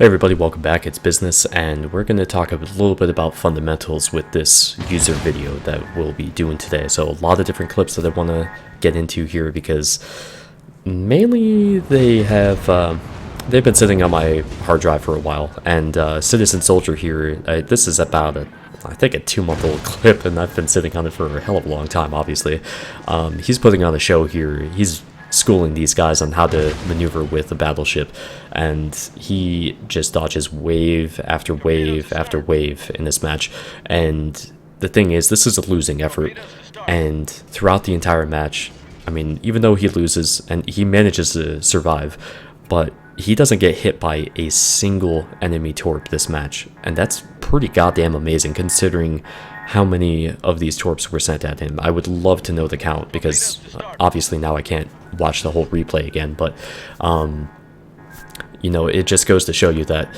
Hey everybody, welcome back. It's Business, and we're going to talk a little bit about fundamentals with this user video that we'll be doing today. So a lot of different clips that I want to get into here because mainly they've been sitting on my hard drive for a while. And CitizenSoldier here, this is about I think a 2-month-old clip, and I've been sitting on it for a hell of a long time, obviously. He's putting on a show here. He's schooling these guys on how to maneuver with a battleship, and he just dodges wave after wave after wave in this match. And the thing is, this is a losing effort, and throughout the entire match, I mean, even though he loses and he manages to survive, but he doesn't get hit by a single enemy torp this match, and that's pretty goddamn amazing considering how many of these torps were sent at him. I would love to know the count, because obviously now I can't watch the whole replay again, but you know, it just goes to show you that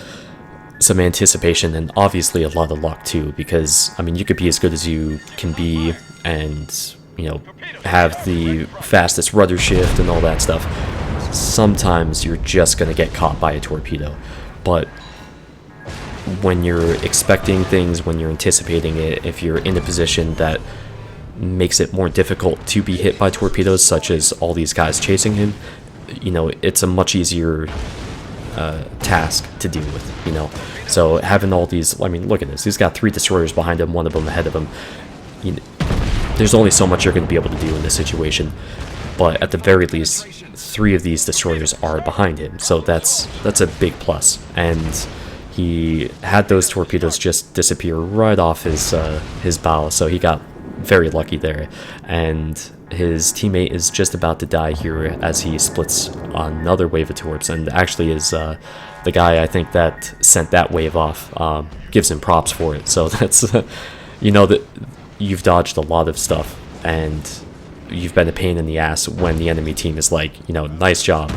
some anticipation and obviously a lot of luck too, because I mean, you could be as good as you can be and, you know, have the fastest rudder shift and all that stuff. Sometimes you're just gonna get caught by a torpedo. But when you're expecting things, when you're anticipating it, if you're in a position that makes it more difficult to be hit by torpedoes, such as all these guys chasing him, you know, it's a much easier task to deal with, you know. So having all these, I mean, look at this, he's got 3 destroyers behind him, one of them ahead of him. You know, there's only so much you're going to be able to do in this situation, but at the very least 3 of these destroyers are behind him, so that's a big plus. And he had those torpedoes just disappear right off his bow, so he got very lucky there. And his teammate is just about to die here as he splits another wave of torps, and actually is the guy I think that sent that wave off gives him props for it. So that's you know, that you've dodged a lot of stuff and you've been a pain in the ass when the enemy team is like, you know, nice job,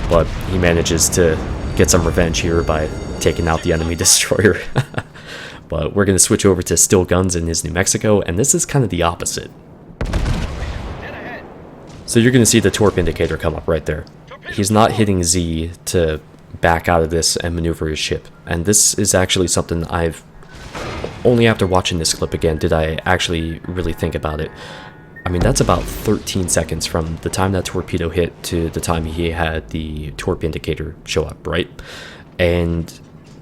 but he manages to get some revenge here by taking out the enemy destroyer. But we're going to switch over to still guns in his New Mexico, and this is kind of the opposite. So you're going to see the torp indicator come up right there. He's not hitting Z to back out of this and maneuver his ship, and this is actually something I've only after watching this clip again did I actually really think about it. I mean, that's about 13 seconds from the time that torpedo hit to the time he had the torp indicator show up, right? And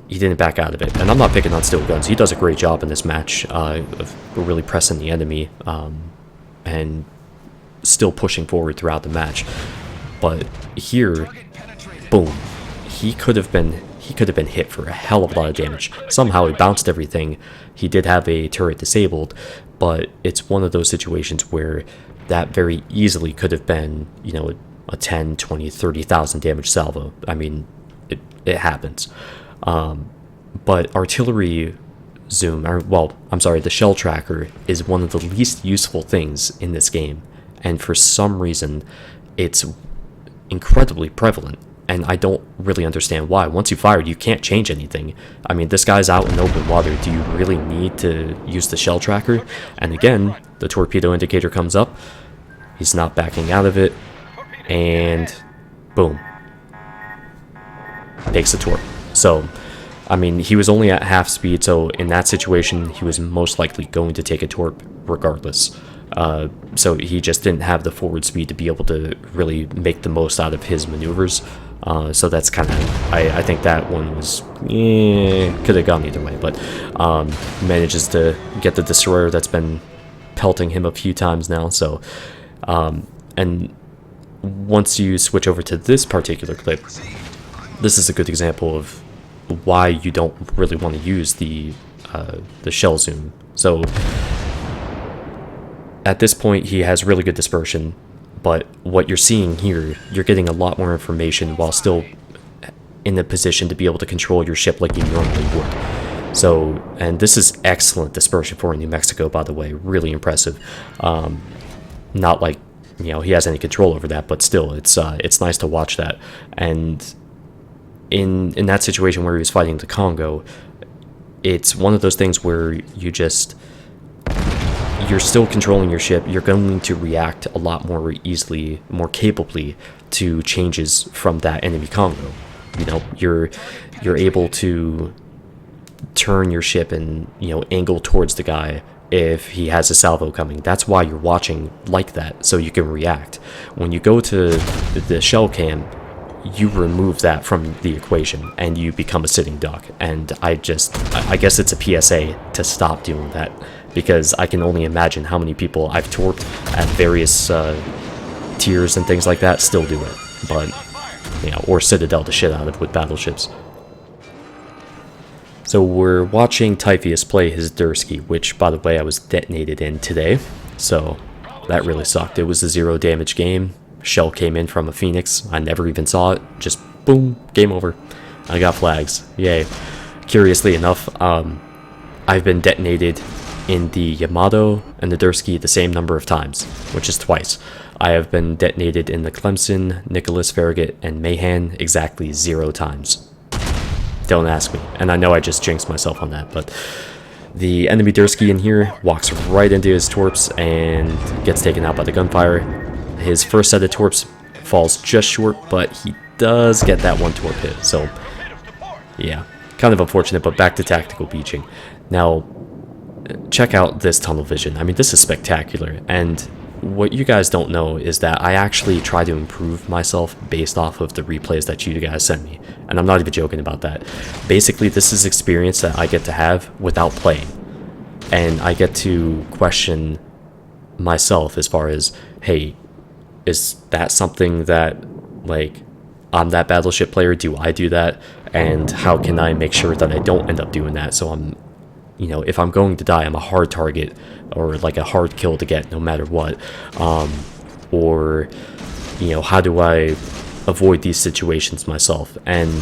he didn't back out of it. And I'm not picking on still guns. He does a great job in this match of really pressing the enemy and still pushing forward throughout the match. But here, boom, he could have been hit for a hell of a lot of damage. Somehow he bounced everything. He did have a turret disabled, but it's one of those situations where that very easily could have been, you know, a 10, 20, 30,000 damage salvo. I mean, it happens. But artillery zoom, the shell tracker is one of the least useful things in this game, and for some reason it's incredibly prevalent, and I don't really understand why. Once you fired, you can't change anything. I mean, this guy's out in open water. Do you really need to use the shell tracker? And again, the torpedo indicator comes up. He's not backing out of it, and boom, takes the torp. So, I mean, he was only at half speed, so in that situation, he was most likely going to take a torp regardless. So he just didn't have the forward speed to be able to really make the most out of his maneuvers. So that's kind of, I think that one was, could have gone either way, but manages to get the destroyer that's been pelting him a few times now. So, and once you switch over to this particular clip, this is a good example of why you don't really want to use the shell zoom. So at this point, he has really good dispersion, but what you're seeing here, you're getting a lot more information while still in a position to be able to control your ship like you normally would. So, and this is excellent dispersion for New Mexico, by the way, really impressive. Not like, you know, he has any control over that, but still, it's nice to watch that. And in that situation where he was fighting the Congo, it's one of those things where you're still controlling your ship. You're going to react a lot more easily, more capably to changes from that enemy Congo. You know, you're able to turn your ship and, you know, angle towards the guy if he has a salvo coming. That's why you're watching like that, so you can react. When you go to the shell cam, you remove that from the equation and you become a sitting duck. And I guess it's a PSA to stop doing that, because I can only imagine how many people I've torped at various tiers and things like that still do it. But, you know, or Citadel the shit out of with battleships. So we're watching Typheous play his Dursky, which, by the way, I was detonated in today. So that really sucked. It was a 0 damage game. Shell came in from a Phoenix. I never even saw it. Just boom, game over. I got flags. Yay. Curiously enough, I've been detonated in the Yamato and the Dursky the same number of times, which is twice. I have been detonated in the Clemson, Nicholas Farragut, and Mahan exactly 0 times. Don't ask me. And I know I just jinxed myself on that, but the enemy Dursky in here walks right into his torps and gets taken out by the gunfire. His first set of torps falls just short, but he does get that one torp hit. So, yeah, kind of unfortunate, but back to tactical beaching. Now, check out this tunnel vision. I mean, this is spectacular. And what you guys don't know is that I actually try to improve myself based off of the replays that you guys send me. And I'm not even joking about that. Basically, this is experience that I get to have without playing. And I get to question myself as far as, hey, is that something that, like, I'm that battleship player? Do I do that? And how can I make sure that I don't end up doing that? So I'm, you know, if I'm going to die, I'm a hard target, or like a hard kill to get no matter what. Or, you know, how do I avoid these situations myself? And,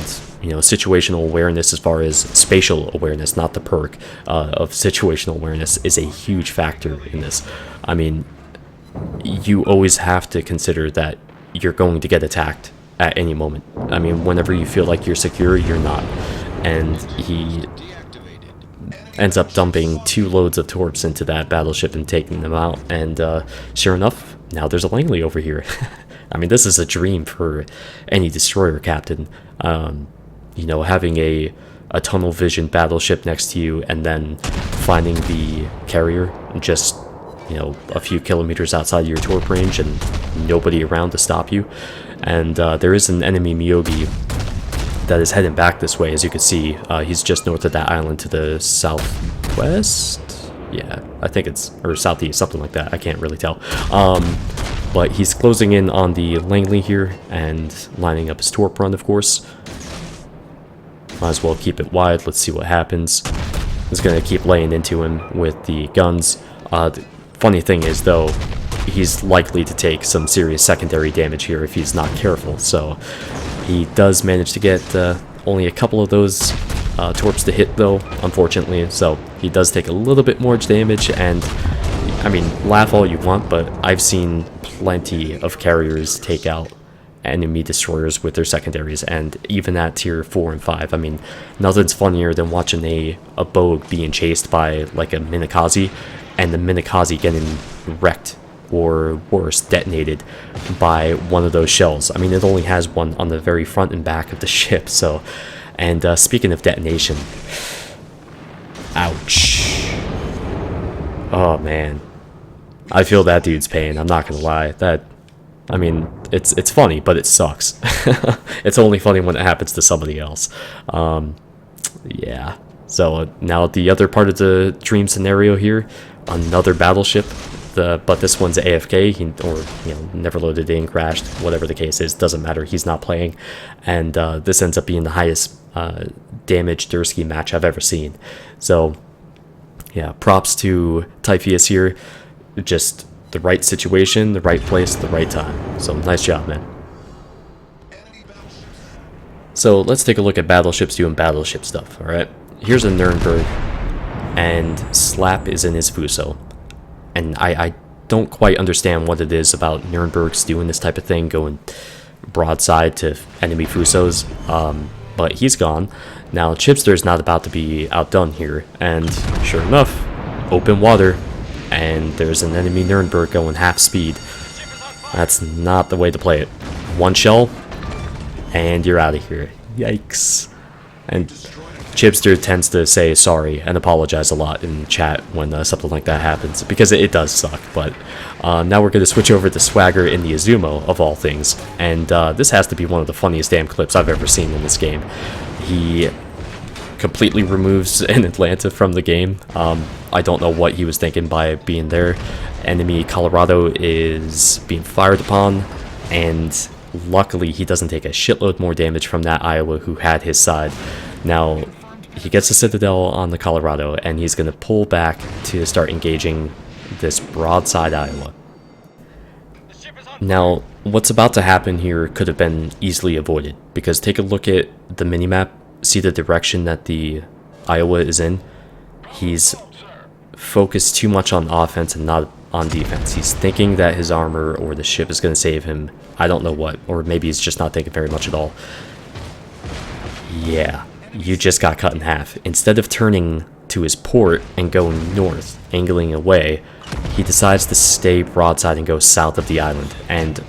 you know, situational awareness as far as spatial awareness, not the perk of situational awareness, is a huge factor in this. I mean, you always have to consider that you're going to get attacked at any moment. I mean, whenever you feel like you're secure, you're not. And he ends up dumping 2 loads of torps into that battleship and taking them out. And sure enough, now there's a Langley over here. I mean, this is a dream for any destroyer captain. You know, having a tunnel vision battleship next to you and then finding the carrier just, you know, a few kilometers outside your torp range and nobody around to stop you. And there is an enemy Miyogi that is heading back this way, as you can see. He's just north of that island to the southwest. Yeah, I think it's, or southeast, something like that. I can't really tell. But he's closing in on the Langley here and lining up his torp run, of course. Might as well keep it wide. Let's see what happens. He's going to keep laying into him with the guns. The funny thing is, though, he's likely to take some serious secondary damage here if he's not careful. So he does manage to get only a couple of those torps to hit, though, unfortunately. So he does take a little bit more damage. And, I mean, laugh all you want, but I've seen plenty of carriers take out enemy destroyers with their secondaries, and even at tier 4 and 5. I mean, nothing's funnier than watching a bogue being chased by, like, a Shimakaze, and the Shimakaze getting wrecked, or worse, detonated by one of those shells. I mean, it only has one on the very front and back of the ship. So, and speaking of detonation, ouch. Oh man, I feel that dude's pain. I'm not gonna lie. That, I mean, it's funny, but it sucks. It's only funny when it happens to somebody else. Yeah. So now the other part of the dream scenario here, another battleship. But this one's AFK, or, you know, never loaded in, crashed, whatever the case is, doesn't matter, he's not playing. And this ends up being the highest damage Dursky match I've ever seen. So, yeah, props to Typheous here. Just the right situation, the right place, the right time. So, nice job, man. So, let's take a look at battleships doing battleship stuff, alright? Here's a Nuremberg, and Slap is in his Fuso. And I don't quite understand what it is about Nurembergs doing this type of thing, going broadside to enemy Fusos, but he's gone. Now, Chibster is not about to be outdone here, and sure enough, open water, and there's an enemy Nuremberg going half speed. That's not the way to play it. One shell, and you're out of here. Yikes. And Chibster tends to say sorry and apologize a lot in chat when something like that happens, because it does suck. But now we're going to switch over to Swagger in the Izumo, of all things. And this has to be one of the funniest damn clips I've ever seen in this game. He completely removes an Atlanta from the game. I don't know what he was thinking by being there. Enemy Colorado is being fired upon, and luckily he doesn't take a shitload more damage from that Iowa who had his side. Now, he gets a Citadel on the Colorado, and he's going to pull back to start engaging this broadside Iowa. Now, what's about to happen here could have been easily avoided, because take a look at the minimap, see the direction that the Iowa is in. He's focused too much on offense and not on defense. He's thinking that his armor or the ship is going to save him. I don't know what, or maybe he's just not thinking very much at all. Yeah, you just got cut in half. Instead of turning to his port and going north, angling away, he decides to stay broadside and go south of the island, and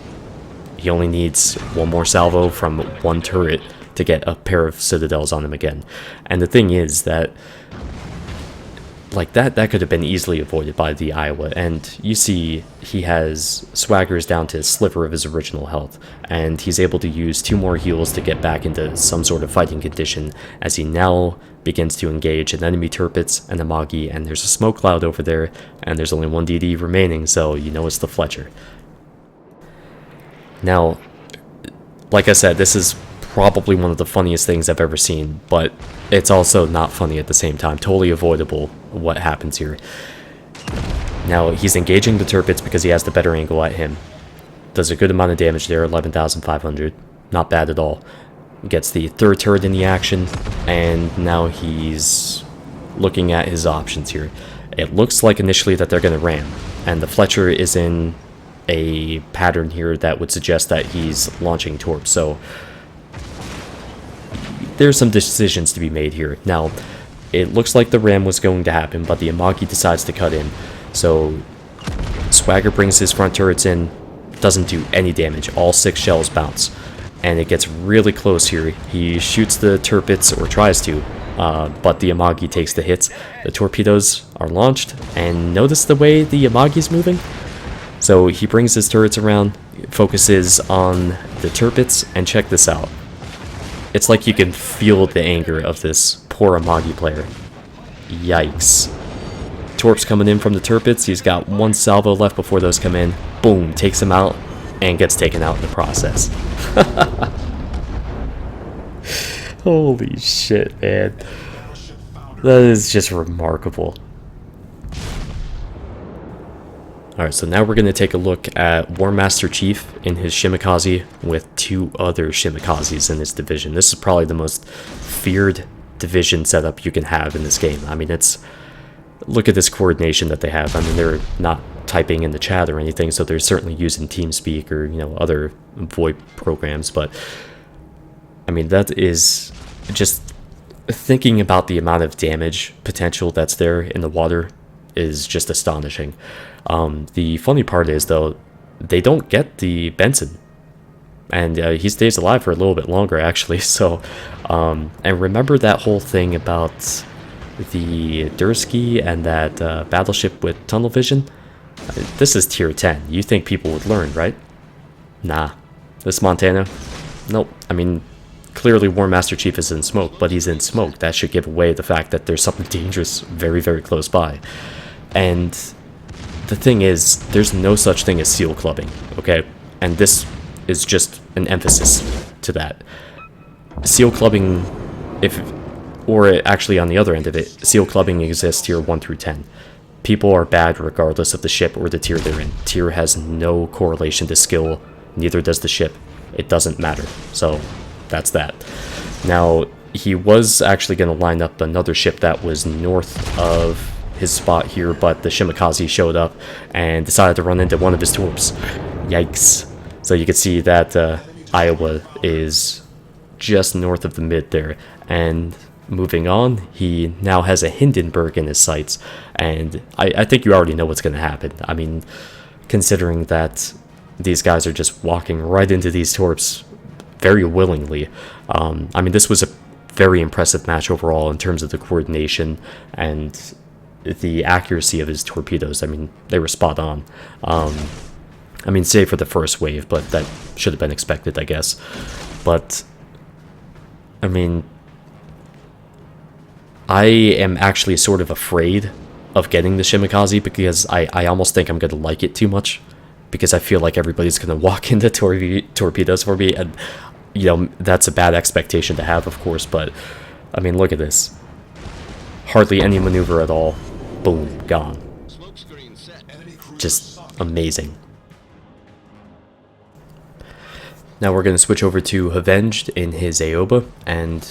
he only needs one more salvo from one turret to get a pair of citadels on him again. And the thing is that, like, that could have been easily avoided by the Iowa. And you see he has Swaggers down to a sliver of his original health, and he's able to use 2 more heals to get back into some sort of fighting condition as he now begins to engage an enemy Tirpitz and a Magi. And there's a smoke cloud over there, and there's only 1 DD remaining, so you know it's the Fletcher. Now, like I said, this is probably one of the funniest things I've ever seen, but it's also not funny at the same time. Totally avoidable what happens here. Now, he's engaging the Tirpitz because he has the better angle at him. Does a good amount of damage there, 11,500. Not bad at all. Gets the 3rd turret in the action, and now he's looking at his options here. It looks like initially that they're going to ram, and the Fletcher is in a pattern here that would suggest that he's launching torps, so there's some decisions to be made here. Now, it looks like the ram was going to happen, but the Amagi decides to cut in. So, Swagger brings his front turrets in, doesn't do any damage. All 6 shells bounce. And it gets really close here. He shoots the Tirpitz, or tries to, but the Amagi takes the hits. The torpedoes are launched, and notice the way the Amagi's moving? So, he brings his turrets around, focuses on the Tirpitz, and check this out. It's like you can feel the anger of this poor Amagi player. Yikes. Torps coming in from the Tirpitz. He's got 1 salvo left before those come in. Boom, takes him out, and gets taken out in the process. Holy shit, man. That is just remarkable. Alright, so now we're going to take a look at Warmasterchief in his Shimakaze with 2 other Shimakazes in his division. This is probably the most feared division setup you can have in this game. I mean, it's... Look at this coordination that they have. I mean, they're not typing in the chat or anything, so they're certainly using TeamSpeak or, you know, other VoIP programs, but... I mean, that is just... Thinking about the amount of damage potential that's there in the water is just astonishing. The funny part is, though, they don't get the Benson, and he stays alive for a little bit longer, actually. So, and remember that whole thing about the Dursky and that battleship with tunnel vision? This is tier 10. You think people would learn, right? Nah. This Montana? Nope. I mean, clearly Warmasterchief is in smoke, but he's in smoke. That should give away the fact that there's something dangerous very, very close by. And the thing is, there's no such thing as seal clubbing, okay? And this is just an emphasis to that. Seal clubbing, or actually on the other end of it, seal clubbing exists tier 1 through 10. People are bad regardless of the ship or the tier they're in. Tier has no correlation to skill, neither does the ship. It doesn't matter, so that's that. Now, he was actually going to line up another ship that was north of his spot here, but the Shimakaze showed up and decided to run into one of his torps. Yikes. So you can see that Iowa is just north of the mid there, and moving on, he now has a Hindenburg in his sights, and I think you already know what's going to happen. I mean, considering that these guys are just walking right into these torps very willingly. I mean, this was a very impressive match overall in terms of the coordination and the accuracy of his torpedoes. I mean, they were spot on. I mean, save for the first wave, but that should have been expected, I guess. But, I mean, I am actually sort of afraid of getting the Shimakaze because I almost think I'm going to like it too much, because I feel like everybody's going to walk into torpedoes for me, and, you know, that's a bad expectation to have, of course, but, I mean, look at this. Hardly any maneuver at all. Boom, gone. Just amazing. Now we're going to switch over to Avenged in his Aoba, and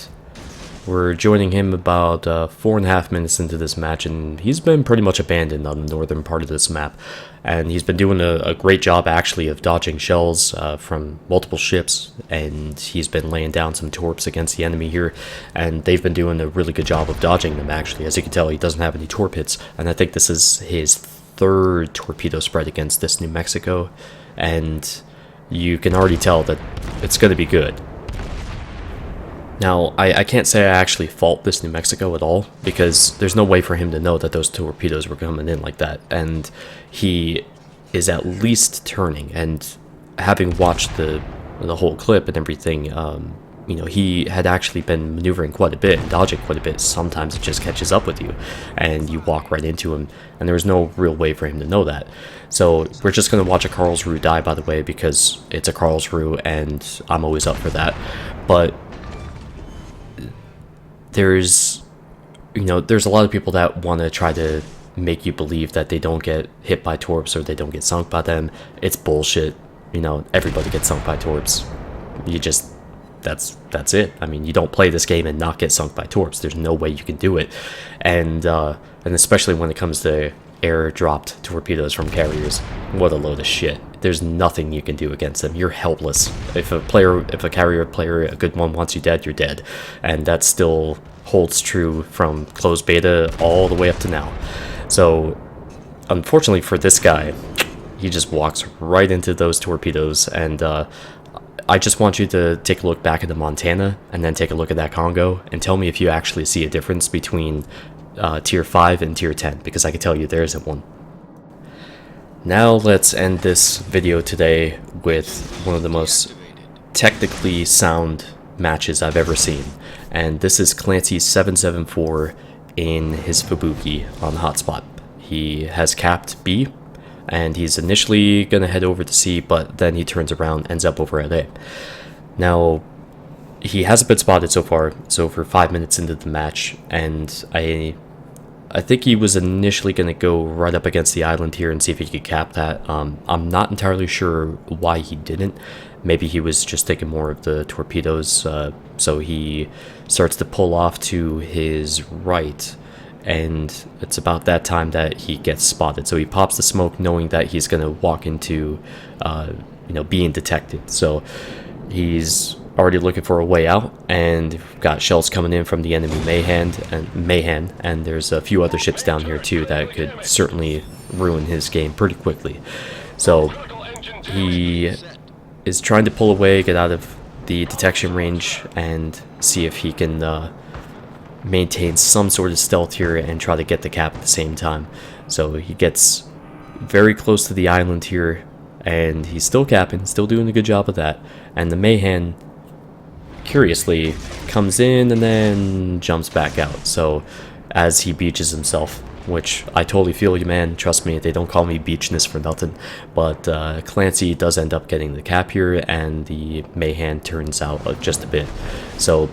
we're joining him about 4.5 minutes into this match, and he's been pretty much abandoned on the northern part of this map. And he's been doing a great job, actually, of dodging shells from multiple ships, and he's been laying down some torps against the enemy here, and they've been doing a really good job of dodging them, actually. As you can tell, he doesn't have any torp hits, and I think this is his 3rd torpedo spread against this New Mexico, and you can already tell that it's going to be good. Now, I can't say I actually fault this New Mexico at all, because there's no way for him to know that those torpedoes were coming in like that, and he is at least turning, and having watched the whole clip and everything, you know, he had actually been maneuvering quite a bit and dodging quite a bit. Sometimes it just catches up with you, and you walk right into him, and there was no real way for him to know that. So we're just going to watch a Karlsruhe die, by the way, because it's a Karlsruhe, and I'm always up for that. But there's a lot of people that want to try to make you believe that they don't get hit by torps or they don't get sunk by them. It's bullshit. You know, everybody gets sunk by torps. You just, that's it. I mean, you don't play this game and not get sunk by torps. There's no way you can do it. And especially when it comes to air-dropped torpedoes from carriers. What a load of shit. There's nothing you can do against them. You're helpless. If a carrier player, a good one, wants you dead, you're dead. And that still holds true from closed beta all the way up to now. So, unfortunately for this guy, he just walks right into those torpedoes, and I just want you to take a look back at the Montana, and then take a look at that Congo, and tell me if you actually see a difference between Tier 5 and Tier 10, because I can tell you there isn't one. Now let's end this video today with one of the most technically sound matches I've ever seen, and this is Clancy774 in his Fubuki on Hotspot. He has capped B, and he's initially going to head over to C, but then he turns around, ends up over at A. Now, he hasn't been spotted so far, so for 5 minutes into the match, and I think he was initially going to go right up against the island here and see if he could cap that. I'm not entirely sure why he didn't. Maybe he was just taking more of the torpedoes, so he starts to pull off to his right, and it's about that time that he gets spotted. So he pops the smoke knowing that he's going to walk into, being detected. So he's already looking for a way out, and got shells coming in from the enemy Mayhan, and there's a few other ships down here too that could certainly ruin his game pretty quickly. So he is trying to pull away, get out of the detection range, and see if he can maintain some sort of stealth here and try to get the cap at the same time. So he gets very close to the island here, and he's still capping, still doing a good job of that, and the Mayhan curiously comes in and then jumps back out. So as he beaches himself, which I totally feel you, man, trust me, they don't call me beachness for nothing. But Clancy does end up getting the cap here, and the Mayhan turns out just a bit. So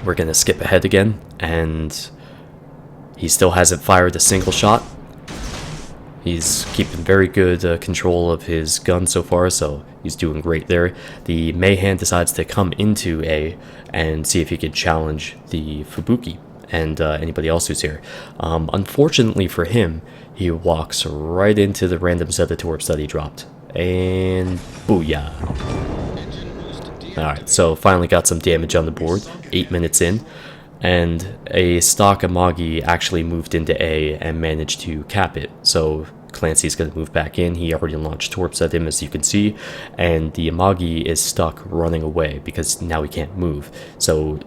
we're gonna skip ahead again, and he still hasn't fired a single shot. He's keeping very good control of his gun so far, so he's doing great there. The Mayhan decides to come into A and see if he can challenge the Fubuki and anybody else who's here. Unfortunately for him, he walks right into the random set of torps that he dropped. And booyah. Alright, so finally got some damage on the board, 8 minutes in. And a stock Amagi actually moved into A and managed to cap it. So Clancy's going to move back in. He already launched torps at him, as you can see, and the Amagi is stuck running away because now he can't move. So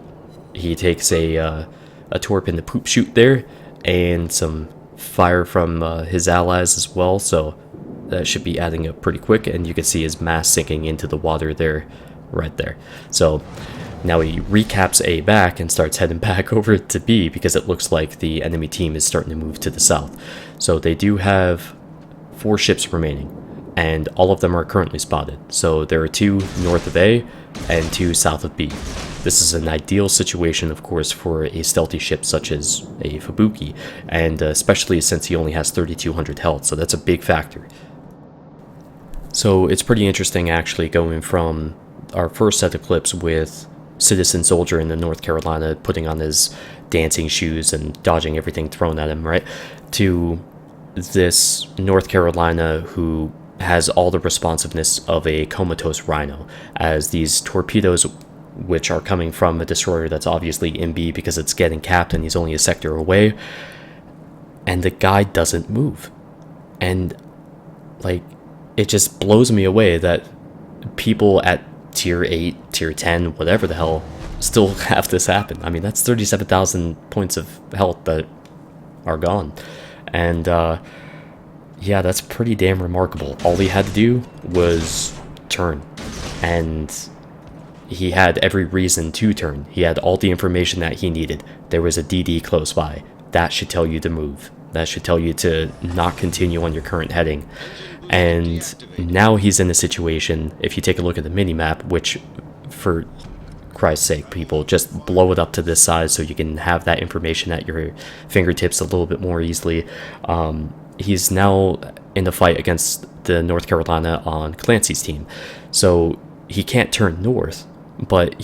he takes a torp in the poop chute there, and some fire from his allies as well, so that should be adding up pretty quick, and you can see his mass sinking into the water there, right there. So now he recaps A back and starts heading back over to B because it looks like the enemy team is starting to move to the south. So they do have 4 ships remaining, and all of them are currently spotted. So there are 2 north of A and 2 south of B. This is an ideal situation, of course, for a stealthy ship such as a Fubuki, and especially since he only has 3,200 health, so that's a big factor. So it's pretty interesting actually going from our first set of clips with CitizenSoldier in the North Carolina putting on his dancing shoes and dodging everything thrown at him, right, to this North Carolina who has all the responsiveness of a comatose rhino, as these torpedoes, which are coming from a destroyer that's obviously in B because it's getting capped and he's only a sector away, and the guy doesn't move. And like, it just blows me away that people at tier 8, tier 10, whatever the hell, still have this happen. I mean, that's 37,000 points of health that are gone. And yeah, that's pretty damn remarkable. All he had to do was turn, and he had every reason to turn. He had all the information that he needed. There was a DD close by. That should tell you to move. That should tell you to not continue on your current heading. And now he's in a situation, if you take a look at the minimap, which, for Christ's sake, people, just blow it up to this size so you can have that information at your fingertips a little bit more easily. He's now in the fight against the North Carolina on Clancy's team. So he can't turn north, but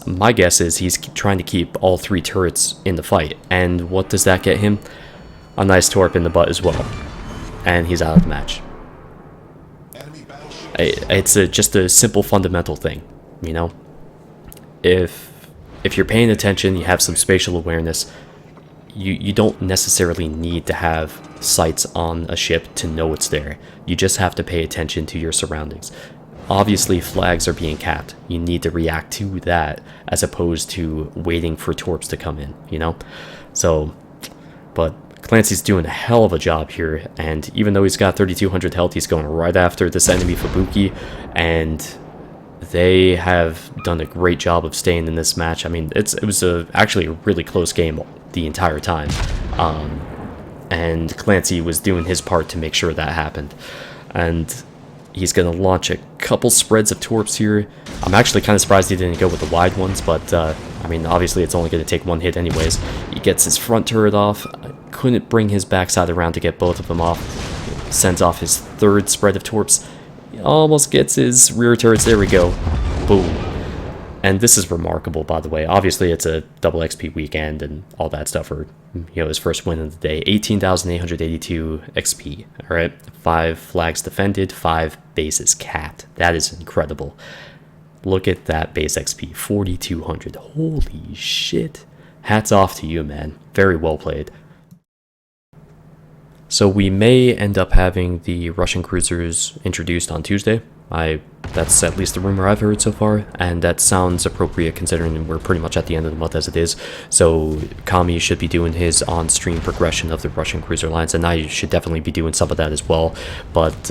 my guess is he's trying to keep all 3 turrets in the fight. And what does that get him? A nice torp in the butt as well. And he's out of the match. It's just a simple fundamental thing, you know? If you're paying attention, you have some spatial awareness, you don't necessarily need to have sights on a ship to know it's there. You just have to pay attention to your surroundings. Obviously, flags are being capped. You need to react to that as opposed to waiting for torps to come in, you know? So, but Clancy's doing a hell of a job here, and even though he's got 3,200 health, he's going right after this enemy Fubuki, and they have done a great job of staying in this match. I mean, it was actually a really close game the entire time, and Clancy was doing his part to make sure that happened. And he's going to launch a couple spreads of torps here. I'm actually kind of surprised he didn't go with the wide ones, but I mean, obviously it's only going to take 1 hit anyways. He gets his front turret off, couldn't bring his backside around to get both of them off. Sends off his 3rd spread of torps. He almost gets his rear turrets. There we go. Boom. And this is remarkable, by the way. Obviously, it's a double XP weekend and all that stuff, or, his first win of the day. 18,882 XP. All right, 5 flags defended, 5 bases capped. That is incredible. Look at that base XP, 4,200. Holy shit. Hats off to you, man. Very well played. So we may end up having the Russian cruisers introduced on Tuesday. That's at least the rumor I've heard so far, and that sounds appropriate considering we're pretty much at the end of the month as it is. So Kami should be doing his on-stream progression of the Russian cruiser lines, and I should definitely be doing some of that as well. But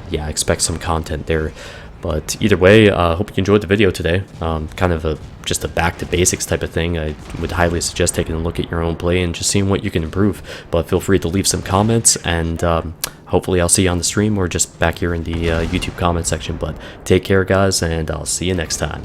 yeah, expect some content there. But either way, I hope you enjoyed the video today. Kind of just a back to basics type of thing. I would highly suggest taking a look at your own play and just seeing what you can improve. But feel free to leave some comments, and hopefully I'll see you on the stream or just back here in the YouTube comment section. But take care, guys, and I'll see you next time.